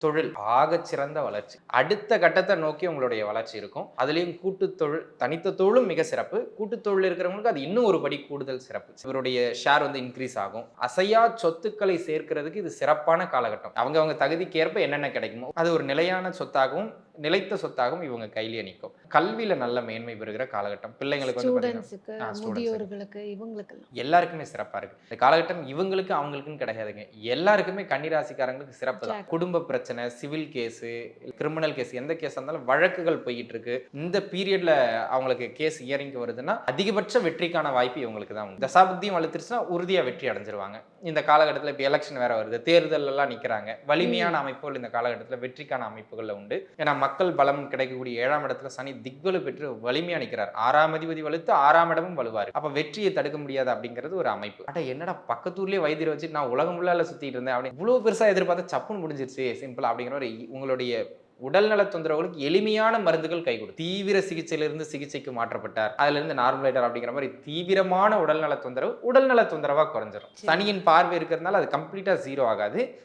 தொழில் ஆகச்சிறந்த வளர்ச்சி. அடுத்த கட்டத்த நோக்கி உங்களுடைய வளர்ச்சி இருக்கும். அதுலயும் கூட்டுத் தொழில், தனித்த தொழிலும் மிக சிறப்பு. கூட்டுத் தொழில் இருக்கிறவங்களுக்கு அது இன்னும் ஒரு படி கூடுதல் சிறப்பு. இவருடைய ஷேர் இன்கிரீஸ் ஆகும். அசையா சொத்துக்களை சேர்க்கிறதுக்கு இது சிறப்பான காலகட்டம். அவங்க தகுதிக்கு ஏற்ப என்னென்ன கிடைக்குமோ அது ஒரு நிலையான சொத்தாகவும், நிலைத்த சொத்தாகவும் இவங்க கையிலேயே நிக்கும். கல்வியில நல்ல மேன்மை பெறுகிற காலகட்டம். பிள்ளைங்களுக்கு ஸ்டூடண்ட்ஸுக்கு, பாத்தீங்கன்னா ஸ்டூடண்ட்ஸுக்கு முதியோர்களுக்கு இவங்களுக்கெல்லாம். எல்லாருக்குமே சிறப்பா இருக்கு. இந்த காலகட்டம் இவங்களுக்கு அவங்களுக்குன்னு கிடையாதுங்க. எல்லாருக்குமே கன்னி ராசிக்காரங்களுக்கு சிறப்பு தான். எக்ஸாக்ட். குடும்ப பிரச்சனை, சிவில் கேஸு, கிரிமினல் கேஸ் எந்த கேஸா இருந்தாலும் வழக்குகள் போய்க்கிட்டு இருக்கு. இந்த பீரியட்ல அவங்களுக்கு கேஸ் ஹியரிங்க்கு வருதுன்னா அதிகபட்ச வெற்றிக்கான வாய்ப்பு இவங்களுக்கு தான் உண்டு. தசாபுத்தியும் வலுத்துருச்சுன்னா உறுதியா வெற்றி அடைஞ்சிருவாங்க. இந்த காலகட்டத்தில் இப்போ எலெக்ஷன் வேற வருது, தேர்தல் எல்லாம் நிக்கிறாங்க. வலிமையான அமைப்புகள் இந்த காலகட்டத்தில் வெற்றிக்கான அமைப்புகள்ல உண்டு. ஏன்னா மக்கள் பலம் கிடைக்கக்கூடிய 7ஆம் இடத்துல சனி திக்வலு பெற்று வலிமையா நிற்கிறார். 6ஆம் அதிபதி வலுத்து 6ஆம் இடமும் வலுவாரு. அப்ப வெற்றியை தடுக்க முடியாது அப்படிங்கிறது ஒரு அமைப்பு. அட என்னடா பக்கத்தூர்லயே வைத்தியரை வச்சு நான் உலகம் ஃபுல்லால சுத்திட்டு இருந்தேன் அப்படின்னு இவ்வளவு பெருசா எதிர்பார்த்தா சப்புன்னு முடிஞ்சிருச்சு சிம்பிள் அப்படிங்கிற ஒரு உங்களுடைய உடல்நல தொந்தரவுகளுக்கு எளிமையான மருந்துகள் கை கொடுக்கும். தீவிர சிகிச்சையிலிருந்து சிகிச்சைக்கு மாற்றப்பட்டார், அதுல இருந்து நார்மலைட்டர் அப்படிங்கிற மாதிரி தீவிரமான உடல்நல தொந்தரவு உடல்நல தொந்தரவா குறைஞ்சிடும். சனியின் பார்வை இருக்கிறதுனால அது கம்ப்ளீட்டா ஜீரோ ஆகாது.